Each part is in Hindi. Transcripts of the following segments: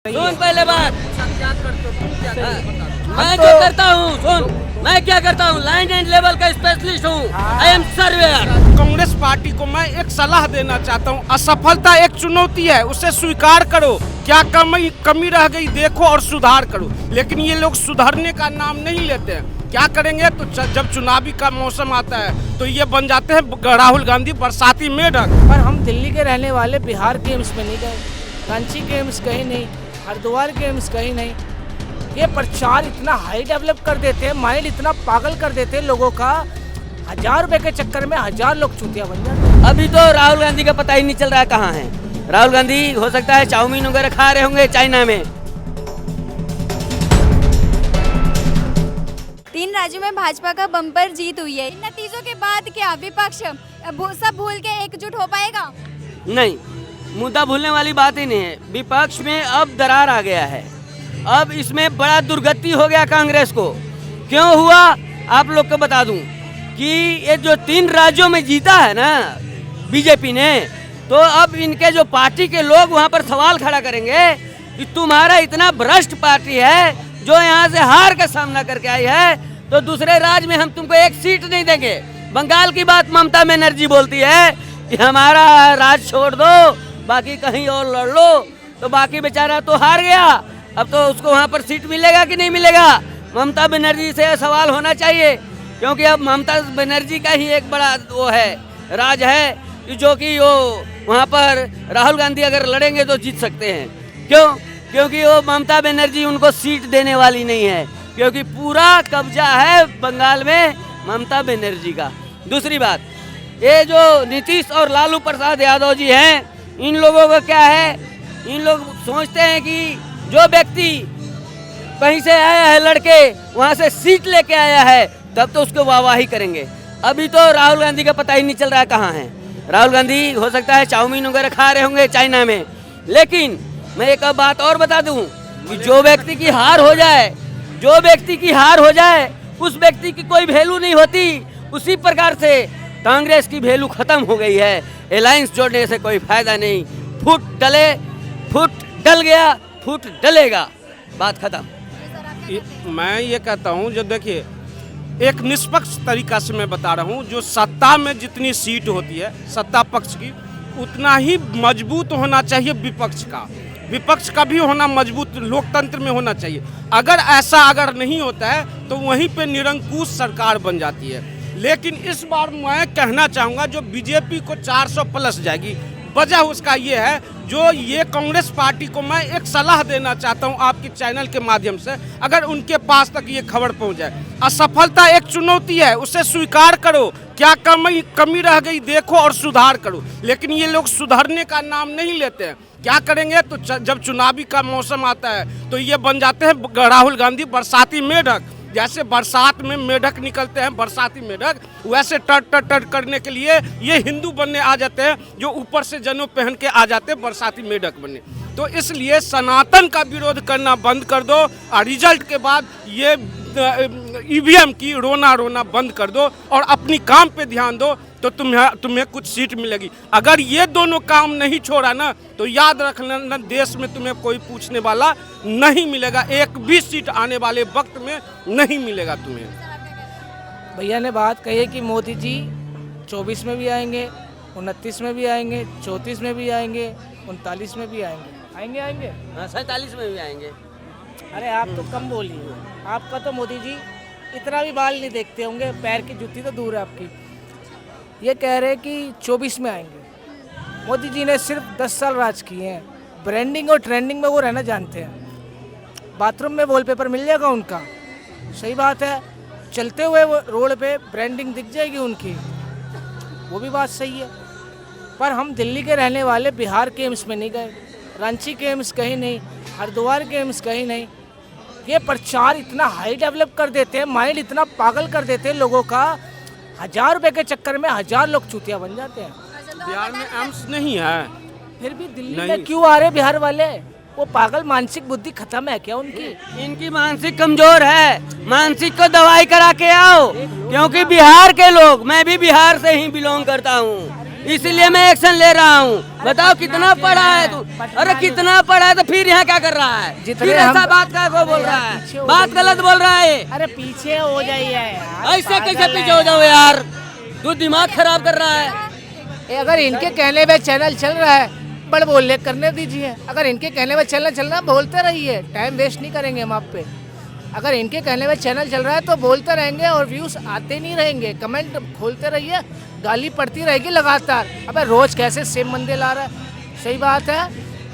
सुन पहले बात, मैं जो करता हूँ सुन, मैं क्या करता हूँ, लाइन एंड लेवल का स्पेशलिस्ट हूँ, I am surveyor. Congress party को मैं एक सलाह देना चाहता हूँ, असफलता एक चुनौती है, उसे स्वीकार करो, क्या कमी रह गई देखो और सुधार करो। लेकिन ये लोग सुधरने का नाम नहीं लेते हैं। क्या करेंगे तो जब चुनावी का मौसम आता है तो ये बन जाते हैं राहुल गांधी बरसाती मेढक। पर हम दिल्ली के रहने वाले बिहार के एम्स में नहीं गए, रांची के एम्स कहीं नहीं, हरिद्वार के एम्स कहीं नहीं। ये प्रचार इतना हाई डेवलप कर देते हैं, माइंड इतना पागल कर देते हैं लोगों का, 1000 रुपए के चक्कर में 1000 लोग चूतिया बन जाते हैं। अभी तो राहुल गांधी का पता ही नहीं चल रहा है कहाँ है। राहुल गांधी हो सकता है चाउमीन वगैरह खा रहे होंगे चाइना में। 3 राज्यों में भाजपा का बम्पर जीत हुई है। इन नतीजों के बाद क्या विपक्ष सब भूल के एकजुट हो पाएगा? नहीं, मुद्दा भूलने वाली बात ही नहीं है। विपक्ष में अब दरार आ गया है, अब इसमें बड़ा दुर्गति हो गया कांग्रेस को। क्यों हुआ आप लोग को बता दूं कि ये जो 3 राज्यों में जीता है ना बीजेपी ने, तो अब इनके जो पार्टी के लोग वहां पर सवाल खड़ा करेंगे कि तुम्हारा इतना भ्रष्ट पार्टी है जो यहाँ से हार का सामना करके आई है, तो दूसरे राज्य में हम तुमको एक सीट नहीं देंगे। बंगाल की बात ममता बनर्जी बोलती है कि हमारा राज्य छोड़ दो, बाकी कहीं और लड़ लो। तो बाकी बेचारा तो हार गया, अब तो उसको वहाँ पर सीट मिलेगा कि नहीं मिलेगा? ममता बनर्जी से सवाल होना चाहिए, क्योंकि अब ममता बनर्जी का ही एक बड़ा वो है राज है, जो कि वो वहाँ पर राहुल गांधी अगर लड़ेंगे तो जीत सकते हैं। क्यों? क्योंकि वो ममता बनर्जी उनको सीट देने वाली नहीं है, क्योंकि पूरा कब्जा है बंगाल में ममता बनर्जी का। दूसरी बात, ये जो नीतीश और लालू प्रसाद यादव जी हैं, इन लोगों का क्या है, इन लोग सोचते हैं कि जो व्यक्ति कहीं से आया है लड़के, वहाँ से सीट लेके आया है, तब तो उसको वाहवाही करेंगे। अभी तो राहुल गांधी का पता ही नहीं चल रहा है कहाँ है। राहुल गांधी हो सकता है चाउमीन वगैरह खा रहे होंगे चाइना में। लेकिन मैं एक बात और बता दूं कि जो व्यक्ति की हार हो जाए, जो व्यक्ति की हार हो जाए, उस व्यक्ति की कोई वैल्यू नहीं होती। उसी प्रकार से कांग्रेस की वैल्यू खत्म हो गई है। अलायंस जोड़ने से कोई फायदा नहीं। फुट डल गया, फुट डलेगा, बात खत्म। मैं ये कहता हूँ, जो देखिए एक निष्पक्ष तरीका से मैं बता रहा हूँ, जो सत्ता में जितनी सीट होती है सत्ता पक्ष की, उतना ही मजबूत होना चाहिए विपक्ष का भी होना मजबूत लोकतंत्र में होना चाहिए। अगर नहीं होता है तो वहीं पे निरंकुश सरकार बन जाती है। लेकिन इस बार मैं कहना चाहूँगा, जो बीजेपी को 400 प्लस जाएगी, वजह उसका ये है, जो ये कांग्रेस पार्टी को मैं एक सलाह देना चाहता हूं आपके चैनल के माध्यम से, अगर उनके पास तक ये खबर पहुंच जाए, असफलता एक चुनौती है, उसे स्वीकार करो, क्या कमी रह गई देखो और सुधार करो। लेकिन ये लोग सुधरने का नाम नहीं लेते हैं। क्या करेंगे तो जब चुनावी का मौसम आता है तो ये बन जाते हैं राहुल गांधी बरसाती मेढक। जैसे बरसात में मेढक निकलते हैं बरसाती मेढक, वैसे टर करने के लिए ये हिंदू बनने आ जाते हैं, जो ऊपर से जनेऊ पहन के आ जाते हैं बरसाती मेढक बनने। तो इसलिए सनातन का विरोध करना बंद कर दो और रिजल्ट के बाद ये ईवीएम की रोना बंद कर दो और अपनी काम पे ध्यान दो, तो तुम्हें कुछ सीट मिलेगी। अगर ये दोनों काम नहीं छोड़ा ना, तो याद रखना देश में तुम्हें कोई पूछने वाला नहीं मिलेगा। एक भी सीट आने वाले वक्त में नहीं मिलेगा तुम्हें। भैया ने बात कही है कि मोदी जी 24 में भी आएंगे, 29 में भी आएंगे, 34 में भी आएंगे, 39 में भी आएंगे। 47 में भी आएंगे। अरे आप तो कम बोलिए, आपका तो मोदी जी इतना भी बाल नहीं देखते होंगे, पैर की जुत्ती तो दूर है आपकी। ये कह रहे हैं कि 24 में आएंगे। मोदी जी ने सिर्फ 10 साल राज किए हैं, ब्रांडिंग और ट्रेंडिंग में वो रहना जानते हैं। बाथरूम में वॉलपेपर मिल जाएगा उनका, सही बात है, चलते हुए वो रोड पे ब्रांडिंग दिख जाएगी उनकी, वो भी बात सही है। पर हम दिल्ली के रहने वाले बिहार के एम्स में नहीं गए, रांची के एम्स कहीं नहीं, हरिद्वार के एम्स कहीं नहीं। ये प्रचार इतना हाई डेवलप कर देते हैं, माइंड इतना पागल कर देते हैं लोगों का, 1000 रुपए के चक्कर में 1000 लोग चूतिया बन जाते हैं। बिहार में एम्स नहीं है, फिर भी दिल्ली में क्यों आ रहे बिहार वाले? वो पागल मानसिक बुद्धि खत्म है क्या उनकी? इनकी मानसिक कमजोर है, मानसिक को दवाई करा के आओ। क्योंकि बिहार के लोग, मैं भी बिहार से ही बिलोंग करता हूँ, इसीलिए मैं एक्शन ले रहा हूँ। बताओ कितना पढ़ा है तू? अरे कितना पढ़ा है तो फिर यहाँ क्या कर रहा है? जितने फिर हम- ऐसा बात का को बोल रहा पीछे है? हो बात जाइए। गलत बोल रहा है। अरे पीछे हो जाइए यार, ऐसे कैसे पागल पीछे हो है। जाओ यार? तू दिमाग खराब कर रहा है। अगर इनके कहने पे चैनल चल रहा है, बड़ बोले करने दीजिए। अगर इनके कहने पे चैनल चल रहा है, बोलते रहिए, टाइम वेस्ट नहीं करेंगे हम आप पे। अगर इनके कहने पे चैनल चल रहा है तो बोलते रहेंगे और व्यूज आते नहीं रहेंगे, कमेंट खोलते रहिए, गाली पड़ती रहेगी लगातार। अबे रोज कैसे सेम बंदे ला रहा है? सही बात है,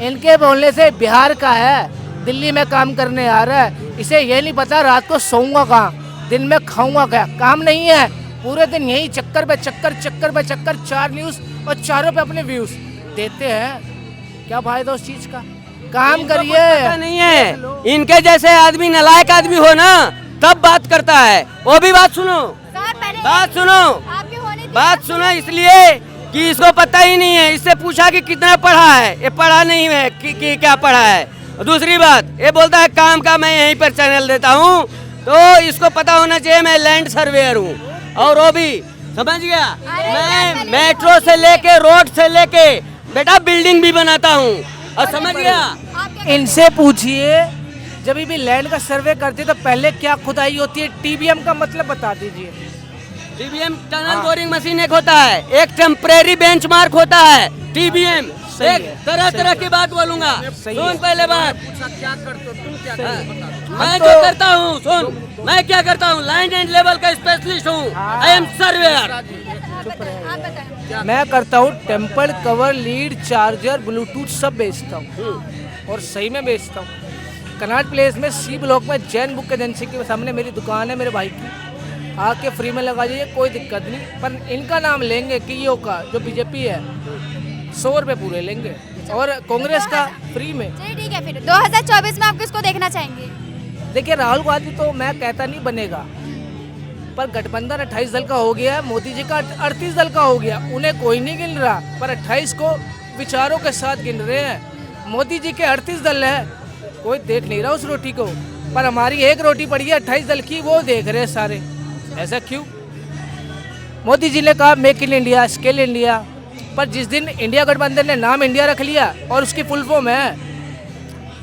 इनके बोलने से बिहार का है, दिल्ली में काम करने आ रहा है, इसे ये नहीं पता रात को सोऊंगा कहाँ, दिन में खाऊंगा क्या। काम नहीं है, पूरे दिन यही चक्कर पे चक्कर, चक्कर पे चक्कर, 4 न्यूज़ और चारों पे अपने व्यूज देते हैं। क्या फायदा उस चीज का? काम इनको कुछ करिए। पता नहीं है। इनके जैसे आदमी नालायक आदमी हो ना तब बात करता है। वो भी बात सुनो, सर पहले बात सुनो, आपके होने दीजिए। बात सुनो, इसलिए कि इसको पता ही नहीं है। इससे पूछा कि कितना पढ़ा है, ये पढ़ा नहीं है कि क्या पढ़ा है। और दूसरी बात ये बोलता है काम का मैं यहीं पर चैनल देता हूँ, तो इसको पता होना चाहिए मैं लैंड सर्वेयर हूँ। और वो भी समझ गया, मैं मेट्रो से लेके रोड से लेके बेटा बिल्डिंग भी बनाता हूँ। और समझ गया, आप क्या इनसे पूछिए जब भी लैंड का सर्वे करते तो पहले क्या खुदाई होती है, टीबीएम का मतलब बता दीजिए। टीबीएम टनल बोरिंग मशीन एक होता है, एक टेम्परेरी बेंचमार्क होता है टीबीएम। सही एक है, तरह तरह की बात बोलूंगा। सही सुन है। पहले बात, क्या करते हो तुम? क्या करते हो? बता। मैं तो- जो करता हूँ सुन, मैं क्या करता हूँ, लाइन एंड लेवल का स्पेशलिस्ट हूँ। I am surveyor. आप बताएं। मैं करता हूँ temper cover, lead, charger, bluetooth सब बेचता हूँ और सही में बेचता हूँ। कनाट प्लेस में सी ब्लॉक में जैन बुक एजेंसी के सामने मेरी दुकान है, मेरे भाई की। आके फ्री में लगा जाइए, कोई दिक्कत नहीं। पर इनका नाम लेंगे कियो का, जो बीजेपी है, 100 रुपये पूरे लेंगे, और कांग्रेस का फ्री में। चलिए ठीक है, फिर 2024 में आप किसको देखना चाहेंगे? देखिए राहुल गांधी तो मैं कहता नहीं बनेगा, पर गठबंधन 28 दल का हो गया है, मोदी जी का 38 दल का हो गया। उन्हें कोई नहीं गिन रहा, पर 28 को विचारों के साथ गिन रहे हैं। मोदी जी के 38 दल है, कोई देख नहीं रहा उस रोटी को, पर हमारी एक रोटी पड़ी है 28 दल की, वो देख रहे हैं सारे। ऐसा क्यों? मोदी जी ने कहा make in India, skill India, पर जिस दिन इंडिया गठबंधन ने नाम इंडिया रख लिया और उसकी फुल फॉर्म है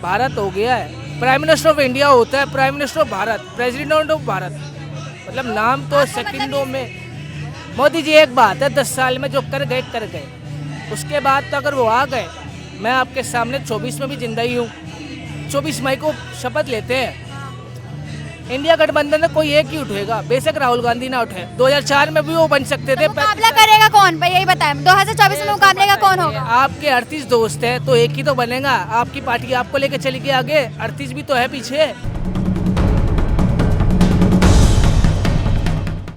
भारत हो गया है। प्राइम मिनिस्टर ऑफ इंडिया होता है prime minister of Bharat, president of Bharat, मतलब नाम तो सेकंडों में। मोदी जी एक बात है, 10 साल में जो कर गए, उसके बाद तो अगर वो आ गए, मैं आपके सामने 24 में भी जिंदा ही हूँ। 24 मई को शपथ लेते हैं, इंडिया गठबंधन में कोई एक ही उठेगा, बेशक राहुल गांधी ना उठे। 2004 में भी वो बन सकते थे। मुकाबला करेगा कौन भाई, यही बताएं। 2024 में मुकाबले का कौन होगा? आपके 38 दोस्त है तो एक ही तो बनेगा। आपकी पार्टी आपको लेके चली गई आगे, 38 भी तो है पीछे।